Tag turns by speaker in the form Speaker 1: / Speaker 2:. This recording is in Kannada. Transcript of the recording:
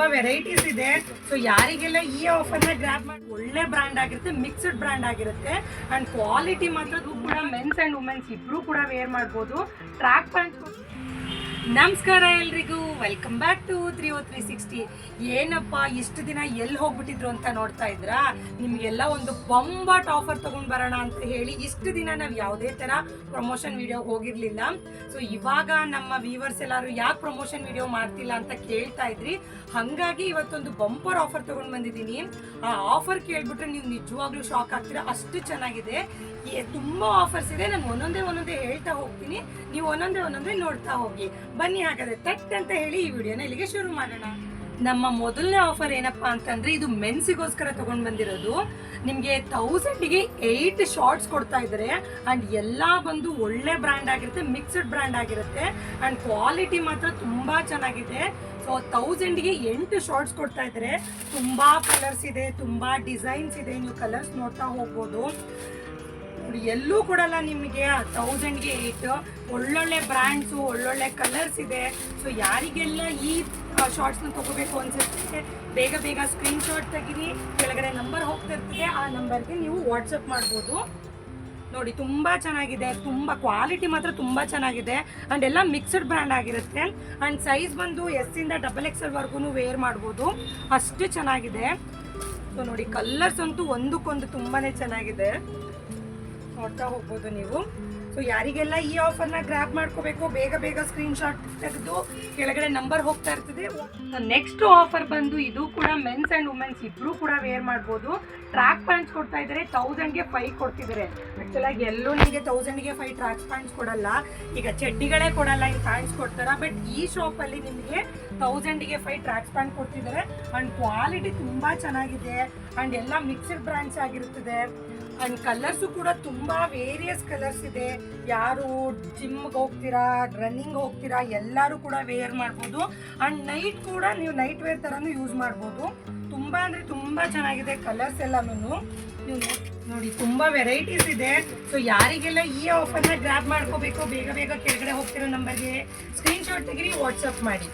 Speaker 1: ತುಂಬಾ ವೆರೈಟೀಸ್ ಇದೆ. ಸೊ ಯಾರಿಗೆಲ್ಲ ಈ ಆಫರ್ನ ಗ್ರಾಬ್ ಮಾಡಿ, ಒಳ್ಳೆ ಬ್ರ್ಯಾಂಡ್ ಆಗಿರುತ್ತೆ, ಮಿಕ್ಸ್ಡ್ ಬ್ರ್ಯಾಂಡ್ ಆಗಿರುತ್ತೆ ಅಂಡ್ ಕ್ವಾಲಿಟಿ ಮಾತ್ರ ಕೂಡ ಮೆನ್ಸ್ ಅಂಡ್ ವುಮೆನ್ಸ್ ಇಬ್ರು ಕೂಡ ವೇರ್ ಮಾಡ್ಬೋದು. Track pant. ನಮಸ್ಕಾರ ಎಲ್ರಿಗೂ, ವೆಲ್ಕಮ್ ಬ್ಯಾಕ್ ಟು 30360. ಏನಪ್ಪ ಇಷ್ಟು ದಿನ ಎಲ್ಲಿ ಹೋಗ್ಬಿಟ್ಟಿದ್ರು ಅಂತ ನೋಡ್ತಾ ಇದ್ರಾ? ನಿಮಗೆಲ್ಲ ಒಂದು ಬಂಬಾಟ್ ಆಫರ್ ತಗೊಂಡ್ ಬರೋಣ ಅಂತ ಹೇಳಿ ಇಷ್ಟು ದಿನ ನಾವು ಯಾವುದೇ ತರ ಪ್ರಮೋಷನ್ ವಿಡಿಯೋ ಹೋಗಿರ್ಲಿಲ್ಲ. ಸೊ ಇವಾಗ ನಮ್ಮ ವ್ಯೂವರ್ಸ್ ಎಲ್ಲರೂ ಯಾಕೆ ಪ್ರಮೋಷನ್ ವಿಡಿಯೋ ಮಾಡ್ತಿಲ್ಲ ಅಂತ ಕೇಳ್ತಾ ಇದ್ರಿ. ಹಾಗಾಗಿ ಇವತ್ತೊಂದು ಬಂಪರ್ ಆಫರ್ ತಗೊಂಡ್ ಬಂದಿದ್ದೀನಿ. ಆ ಆಫರ್ ಕೇಳ್ಬಿಟ್ರೆ ನೀವು ನಿಜವಾಗ್ಲೂ ಶಾಕ್ ಆಗ್ತೀರಾ, ಅಷ್ಟು ಚೆನ್ನಾಗಿದೆ. ತುಂಬಾ ಆಫರ್ಸ್ ಇದೆ. ನಾನು ಒಂದೊಂದೇ ಹೇಳ್ತಾ ಹೋಗ್ತೀನಿ, ನೀವು ಒಂದೊಂದೇ ನೋಡ್ತಾ ಹೋಗಿ. ಬನ್ನಿ ಹಾಗಾದ್ರೆ ತಟ್ ಅಂತ ಹೇಳಿ ಈ ವಿಡಿಯೋನ ಇಲ್ಲಿಗೆ ಶುರು ಮಾಡೋಣ. ನಮ್ಮ ಮೊದಲನೇ ಆಫರ್ ಏನಪ್ಪಾ ಅಂತಂದ್ರೆ, ಇದು ಮೆನ್ಸಿಗೋಸ್ಕರ ತಗೊಂಡ್ ಬಂದಿರೋದು. ನಿಮ್ಗೆ 1000ಗೆ 8 ಶಾರ್ಟ್ಸ್ ಕೊಡ್ತಾ ಇದ್ದಾರೆ ಅಂಡ್ ಎಲ್ಲಾ ಬಂದು ಒಳ್ಳೆ ಬ್ರ್ಯಾಂಡ್ ಆಗಿರುತ್ತೆ, ಮಿಕ್ಸ್ಡ್ ಬ್ರ್ಯಾಂಡ್ ಆಗಿರುತ್ತೆ ಅಂಡ್ ಕ್ವಾಲಿಟಿ ಮಾತ್ರ ತುಂಬಾ ಚೆನ್ನಾಗಿದೆ. ಸೊ 1000ಗೆ 8 ಶಾರ್ಟ್ಸ್ ಕೊಡ್ತಾ ಇದ್ದಾರೆ. ತುಂಬಾ ಕಲರ್ಸ್ ಇದೆ, ತುಂಬಾ ಡಿಸೈನ್ಸ್ ಇದೆ, ನೀವು ಕಲರ್ಸ್ ನೋಡ್ತಾ ಹೋಗ್ಬೋದು. ಎಲ್ಲೂ ಕೊಡಲ್ಲ ನಿಮಗೆ 1000ಗೆ 8. ಒಳ್ಳೊಳ್ಳೆ ಬ್ರ್ಯಾಂಡ್ಸು, ಒಳ್ಳೊಳ್ಳೆ ಕಲರ್ಸ್ ಇದೆ. ಸೊ ಯಾರಿಗೆಲ್ಲ ಈ ಶಾರ್ಟ್ಸ್ನ ತಗೋಬೇಕು ಅನ್ಸುತ್ತೆ, ಬೇಗ ಸ್ಕ್ರೀನ್ ಶಾಟ್ ತೆಗೀರಿ. ಕೆಳಗಡೆ ನಂಬರ್ ಹೋಗ್ತಾ ಇರ್ತದೆ, ಆ ನಂಬರ್ಗೆ ನೀವು ವಾಟ್ಸಪ್ ಮಾಡ್ಬೋದು. ನೋಡಿ ತುಂಬಾ ಚೆನ್ನಾಗಿದೆ, ತುಂಬಾ ಕ್ವಾಲಿಟಿ ಮಾತ್ರ ತುಂಬಾ ಚೆನ್ನಾಗಿದೆ ಅಂಡ್ ಎಲ್ಲ ಮಿಕ್ಸ್ಡ್ ಬ್ರ್ಯಾಂಡ್ ಆಗಿರುತ್ತೆ ಅಂಡ್ ಸೈಜ್ ಬಂದು S ಇಂದ XXL ವರ್ಗು ವೇರ್ ಮಾಡ್ಬೋದು, ಅಷ್ಟು ಚೆನ್ನಾಗಿದೆ. ಸೊ ನೋಡಿ ಕಲರ್ಸ್ ಅಂತೂ ಒಂದಕ್ಕೊಂದು ತುಂಬಾನೇ ಚೆನ್ನಾಗಿದೆ, ನೋಡ್ತಾ ಹೋಗ್ಬೋದು ನೀವು. ಸೊ ಯಾರಿಗೆಲ್ಲ ಈ ಆಫರ್ನ ಗ್ರಾಬ್ ಮಾಡ್ಕೋಬೇಕು, ಬೇಗ ಸ್ಕ್ರೀನ್ ಶಾಟ್ ತೆಗೆದು ಕೆಳಗಡೆ ನಂಬರ್ ಹೋಗ್ತಾ ಇರ್ತದೆ. ನೆಕ್ಸ್ಟ್ ಆಫರ್ ಬಂದು ಇದು ಕೂಡ ಮೆನ್ಸ್ ಅಂಡ್ ವುಮೆನ್ಸ್ ಇಬ್ರು ಕೂಡ ವೇರ್ ಮಾಡ್ಬೋದು. ಟ್ರ್ಯಾಕ್ ಪ್ಯಾಂಟ್ಸ್ ಕೊಡ್ತಾ ಇದ್ದಾರೆ, 1000ಗೆ 5 ಕೊಡ್ತಿದ್ದಾರೆ. ಆಕ್ಚುಲ್ ಆಗಿ ಎಲ್ಲೂ ನಿಮಗೆ 1000ಗೆ 5 ಟ್ರ್ಯಾಕ್ ಪ್ಯಾಂಟ್ಸ್ ಕೊಡಲ್ಲ, ಈಗ ಚಡ್ಡಿಗಳೇ ಕೊಡಲ್ಲ, ಈ ಪ್ಯಾಂಟ್ಸ್ ಕೊಡ್ತಾರ. ಬಟ್ ಈ ಶಾಪಲ್ಲಿ ನಿಮಗೆ 1000ಗೆ 5 ಟ್ರ್ಯಾಕ್ ಪ್ಯಾಂಟ್ ಕೊಡ್ತಿದ್ದಾರೆ ಅಂಡ್ ಕ್ವಾಲಿಟಿ ತುಂಬಾ ಚೆನ್ನಾಗಿದೆ ಅಂಡ್ ಎಲ್ಲ ಮಿಕ್ಸ್ಡ್ ಬ್ರ್ಯಾಂಡ್ಸ್ ಆಗಿರುತ್ತದೆ ಅಂಡ್ ಕಲರ್ಸು ಕೂಡ ತುಂಬಾ ವೇರಿಯಸ್ ಕಲರ್ಸ್ ಇದೆ. ಯಾರು ಜಿಮ್ಗೆ ಹೋಗ್ತೀರಾ, ರನ್ನಿಂಗ್ ಹೋಗ್ತೀರಾ, ಎಲ್ಲರೂ ಕೂಡ ವೇರ್ ಮಾಡ್ಬೋದು ಅಂಡ್ ನೈಟ್ ಕೂಡ ನೀವು ನೈಟ್ ವೇರ್ ತರಾನು ಯೂಸ್ ಮಾಡ್ಬೋದು. ತುಂಬಾ ಅಂದ್ರೆ ತುಂಬಾ ಚೆನ್ನಾಗಿದೆ ಕಲರ್ಸ್ ಎಲ್ಲಾನು. ನೀವು ನೋಡಿ ತುಂಬಾ ವೆರೈಟೀಸ್ ಇದೆ. ಸೊ ಯಾರಿಗೆಲ್ಲ ಈ ಆಫರ್ನ ಗ್ರಾಬ್ ಮಾಡ್ಕೋಬೇಕು, ಬೇಗ ಕೆಳಗಡೆ ಹೋಗ್ತಿರೋ ನಂಬರ್ಗೆ ಸ್ಕ್ರೀನ್ ಶಾಟ್ ತೆಗೀರಿ, ವಾಟ್ಸಪ್ ಮಾಡಿ.